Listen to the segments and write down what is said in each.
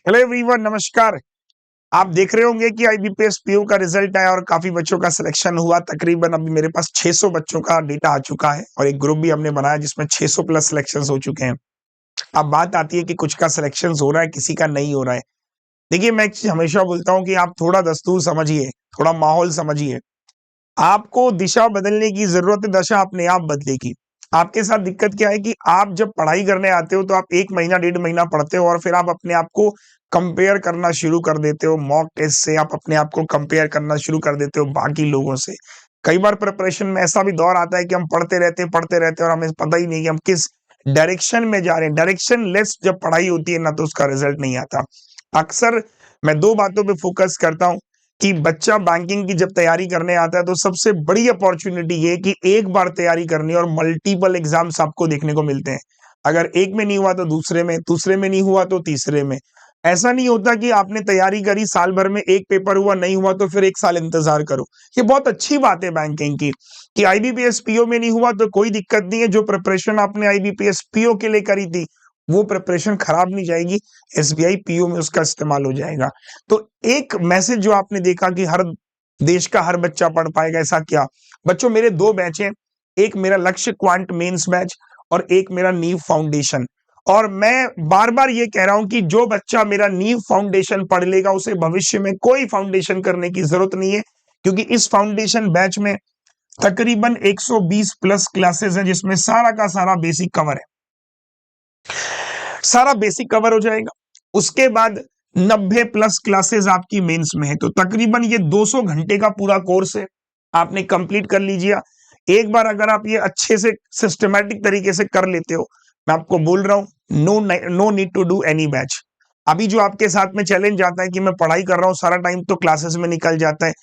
Hello everyone, नमस्कार। आप देख रहे होंगे कि आईबीपीएस पीओ का रिजल्ट आया और काफी बच्चों का सिलेक्शन हुआ। तकरीबन अभी मेरे पास 600 बच्चों का डेटा आ चुका है और एक ग्रुप भी हमने बनाया जिसमें 600 प्लस सिलेक्शंस हो चुके हैं। अब बात आती है कि कुछ का सिलेक्शंस हो रहा है, किसी का नहीं हो रहा है। देखिए, मैं एक चीज हमेशा बोलता हूँ कि आप थोड़ा दस्तूर समझिए, थोड़ा माहौल समझिए। आपको दिशा बदलने की जरूरत है, दशा अपने आप बदलेगी। आपके साथ दिक्कत क्या है कि आप जब पढ़ाई करने आते हो तो आप 1 महीना 1.5 महीना पढ़ते हो और फिर आप अपने आप को कंपेयर करना शुरू कर देते हो। मॉक टेस्ट से आप अपने आप को कंपेयर करना शुरू कर देते हो बाकी लोगों से। कई बार प्रिपरेशन में ऐसा भी दौर आता है कि हम पढ़ते रहते हैं और हमें पता ही नहीं कि हम किस डायरेक्शन में जा रहे हैं। डायरेक्शन लेस जब पढ़ाई होती है ना, तो उसका रिजल्ट नहीं आता। अक्सर मैं दो बातों पे फोकस करता हूँ कि बच्चा बैंकिंग की जब तैयारी करने आता है तो सबसे बड़ी अपॉर्चुनिटी ये कि एक बार तैयारी करनी है और मल्टीपल एग्जाम्स आपको देखने को मिलते हैं। अगर एक में नहीं हुआ तो दूसरे में नहीं हुआ तो तीसरे में। ऐसा नहीं होता कि आपने तैयारी करी, साल भर में एक पेपर हुआ, नहीं हुआ तो फिर 1 साल इंतजार करो। ये बहुत अच्छी बात है बैंकिंग की कि आईबीपीएस पीओ में नहीं हुआ तो कोई दिक्कत नहीं है। जो प्रिपरेशन आपने आईबीपीएस पीओ के लिए करी थी वो प्रिपरेशन खराब नहीं जाएगी, एसबीआई पीओ में उसका इस्तेमाल हो जाएगा। तो एक मैसेज जो आपने देखा कि हर देश का हर बच्चा पढ़ पाएगा, ऐसा क्या? बच्चों, मेरे 2 बैच हैं। एक मेरा लक्ष्य क्वांट मेंस बैच और एक मेरा नीव फाउंडेशन। और मैं बार बार ये कह रहा हूं कि जो बच्चा मेरा नीव फाउंडेशन पढ़ लेगा उसे भविष्य में कोई फाउंडेशन करने की जरूरत नहीं है, क्योंकि इस फाउंडेशन बैच में तकरीबन 120 प्लस क्लासेस हैं जिसमें सारा का सारा बेसिक कवर है। सारा बेसिक कवर हो जाएगा। उसके बाद 90 प्लस क्लासेस आपकी मेंस में है। तो तकरीबन ये 200 घंटे का पूरा कोर्स है, आपने कंप्लीट कर लीजिए। एक बार अगर आप ये अच्छे से सिस्टमैटिक तरीके से कर लेते हो, मैं आपको बोल रहा हूं, no need to do any batch. अभी जो आपके साथ में चैलेंज आता है कि मैं पढ़ाई कर रहा हूं, सारा टाइम तो क्लासेस में निकल जाता है।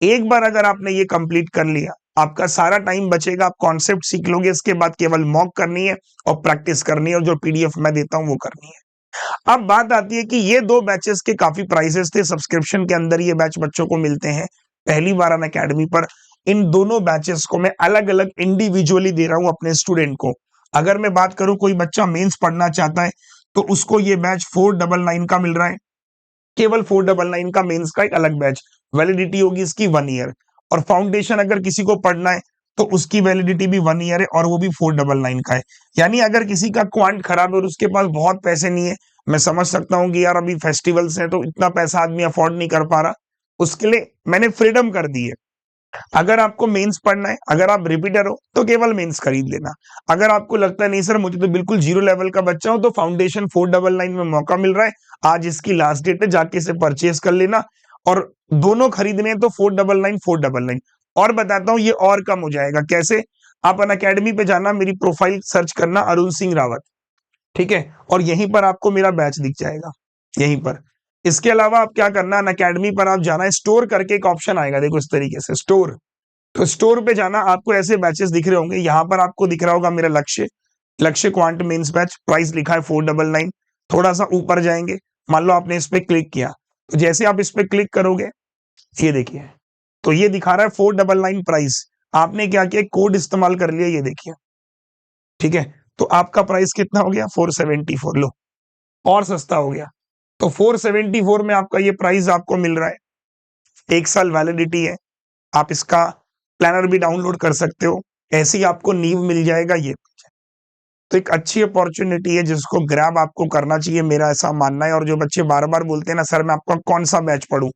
एक बार अगर आपने ये कंप्लीट कर लिया, आपका सारा टाइम बचेगा, आप कॉन्सेप्ट सीख लोगे। इसके बाद केवल मॉक करनी है और प्रैक्टिस करनी है और जो पीडीएफ मैं देता हूं वो करनी है। अब बात आती है कि ये 2 बैचेस के काफी प्राइसेस थे, सब्सक्रिप्शन के अंदर ये बैच बच्चों को मिलते हैं पहली बार अन अकेडमी पर। इन दोनों बैचेस को मैं अलग अलग इंडिविजुअली दे रहा हूं अपने स्टूडेंट को। अगर मैं बात करूं, कोई बच्चा मेंस पढ़ना चाहता है तो उसको ये बैच 499 का मिल रहा है। केवल 499 का मेंस का एक अलग बैच। वैलिडिटी होगी इसकी 1 ईयर। और फाउंडेशन अगर किसी को पढ़ना है तो उसकी वैलिडिटी भी 1 ईयर है और वो भी 499 का है। यानी अगर किसी का क्वांट खराब है और उसके पास बहुत पैसे नहीं है, मैं समझ सकता हूँ कि यार अभी फेस्टिवल्स हैं तो इतना पैसा आदमी अफोर्ड नहीं कर पा रहा, उसके लिए मैंने फ्रीडम कर दी है। अगर आपको मेंस पढ़ना है, अगर आप रिपीटर हो तो केवल मेंस खरीद लेना। अगर आपको लगता है नहीं सर मुझे तो बिल्कुल 0 लेवल का बच्चा हूं, तो फाउंडेशन 499 में मौका मिल रहा है। आज इसकी लास्ट डेट है, जाके इसे परचेज कर लेना। और दोनों खरीदने हैं तो 499 और बताता हूं ये और कम हो जाएगा। कैसे? आप अन अकेडमी पे जाना, मेरी प्रोफाइल सर्च करना अरुण सिंह रावत, ठीक है, और यहीं पर आपको मेरा बैच दिख जाएगा, यहीं पर। इसके अलावा आप क्या करना, अन अकेडमी पर आप जाना है, स्टोर करके एक ऑप्शन आएगा, देखो इस तरीके से स्टोर। तो स्टोर पे जाना, आपको ऐसे बैचेस दिख रहे होंगे। यहाँ पर आपको दिख रहा होगा मेरा लक्ष्य क्वांट मेंस बैच, प्राइस लिखा है 499। थोड़ा सा ऊपर जाएंगे, मान लो आपने इस पे क्लिक किया, तो जैसे आप इस पे क्लिक करोगे ये देखिए, तो ये दिखा रहा है 499 प्राइस। आपने क्या किया, कोड इस्तेमाल कर लिया, ये देखिए, ठीक है। तो आपका प्राइस कितना हो गया, 474। लो, और सस्ता हो गया। तो 474 में आपका ये प्राइस आपको मिल रहा है। 1 साल वैलिडिटी है। आप इसका प्लानर भी डाउनलोड कर सकते हो। ऐसे ही आपको नीव मिल जाएगा ये। तो एक अच्छी अपॉर्चुनिटी है जिसको ग्रैब आपको करना चाहिए, मेरा ऐसा मानना है। और जो बच्चे बार बार बोलते हैं ना सर मैं आपका कौन सा बैच पढ़ूं,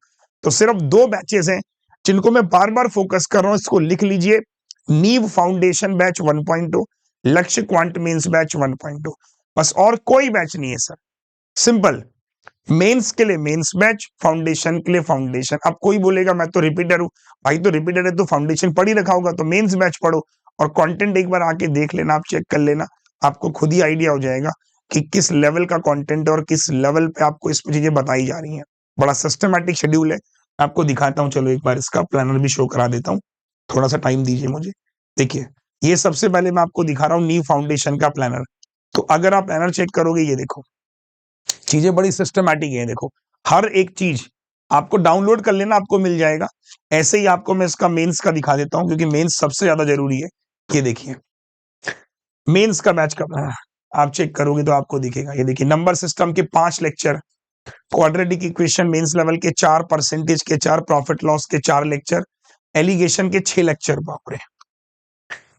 तो सिर्फ 2 बैचेस हैं जिनको मैं बार बार फोकस कर रहा हूं। इसको लिख लीजिए, नीव फाउंडेशन बैच 1.2, लक्ष्य क्वांट मेंस बैच 1.2, बस। और कोई बैच नहीं है सर, सिंपल। मेंस के लिए मेंस बैच, फाउंडेशन के लिए फाउंडेशन। अब कोई बोलेगा मैं तो रिपीटर हूं, भाई तो रिपीटर है तो फाउंडेशन पढ़ ही रखा होगा, तो मेंस बैच पढ़ो और कंटेंट एक बार आके देख लेना, आप चेक कर लेना, आपको खुद ही आइडिया हो जाएगा कि किस लेवल का कंटेंट है और किस लेवल पे आपको इसमें चीजें बताई जा रही हैं। बड़ा सिस्टमैटिक शेड्यूल है, आपको दिखाता हूँ। चलो एक बार इसका प्लानर भी शो करा देता हूँ, थोड़ा सा टाइम दीजिए मुझे। देखिए, ये सबसे पहले मैं आपको दिखा रहा हूँ न्यू फाउंडेशन का प्लानर। तो अगर आप प्लानर चेक करोगे, ये देखो चीजें बड़ी सिस्टमैटिक है। देखो, हर एक चीज आपको डाउनलोड कर लेना, आपको मिल जाएगा। ऐसे ही आपको मैं इसका मेंस का दिखा देता हूं, क्योंकि मेंस सबसे ज्यादा जरूरी है। ये देखिए, मेंस का बैच का आप चेक करोगे तो आपको दिखेगा। ये देखिए, नंबर सिस्टम के 5 lecture, quadratic equation mains level के 4, परसेंटेज के 4, प्रॉफिट लॉस के 4 लेक्चर, एलिगेशन के 6 लेक्चर, बाप रे,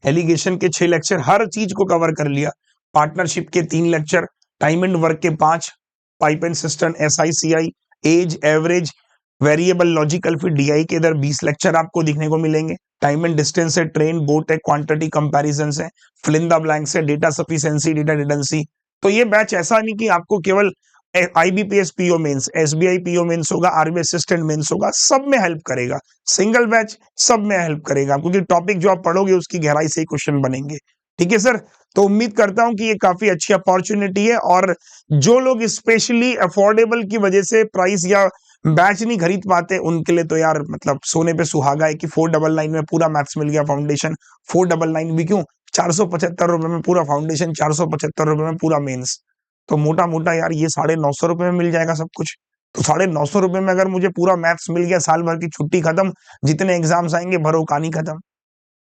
एलिगेशन के 6 लेक्चर, हर चीज को कवर कर लिया। पार्टनरशिप के 3 लेक्चर, टाइम एंड वर्क के 5, pipe and cistern, SICI, age, average, variable, logical, फिर DI के इधर 20 लेक्चर आपको दिखने को मिलेंगे। टाइम एंड डिस्टेंस है, ट्रेन, बोट है, क्वांटिटी कंपैरिजन है, फिल इन द ब्लैंक्स है, डेटा सफिशिएंसी, डेटा रिडंडेंसी। तो ये बैच ऐसा नहीं कि आपको केवल IBPS PO mains, SBI PO mains होगा, RBI असिस्टेंट मेंस होगा, सब में हेल्प करेगा। सिंगल बैच सब में हेल्प करेगा, क्योंकि टॉपिक जो आप पढ़ोगे उसकी गहराई से क्वेश्चन बनेंगे। ठीक है सर, तो उम्मीद करता हूं कि ये काफी अच्छी अपॉर्चुनिटी है, और जो लोग स्पेशली अफोर्डेबल की वजह से प्राइस या बैच नहीं खरीद पाते, उनके लिए तो यार मतलब सोने पे सुहागा है कि 499 में पूरा मैथ्स मिल गया फाउंडेशन। 499 भी क्यों, 475 रुपए में पूरा फाउंडेशन, 475 रुपए में पूरा मेंस। तो मोटा मोटा यार ये 950 रुपए में मिल जाएगा सब कुछ। तो 950 रुपए में अगर मुझे पूरा मैथ्स मिल गया, साल भर की छुट्टी खत्म, जितने एग्जाम्स आएंगे भरो कहानी खत्म।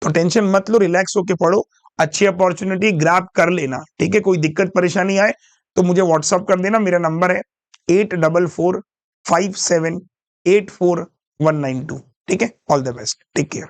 तो टेंशन मत लो, रिलैक्स होके पढ़ो, अच्छी अपॉर्चुनिटी ग्रैब कर लेना। ठीक है, कोई दिक्कत परेशानी आए तो मुझे व्हाट्सअप कर देना, मेरा नंबर है 8445784192। ठीक है, all the best, take care.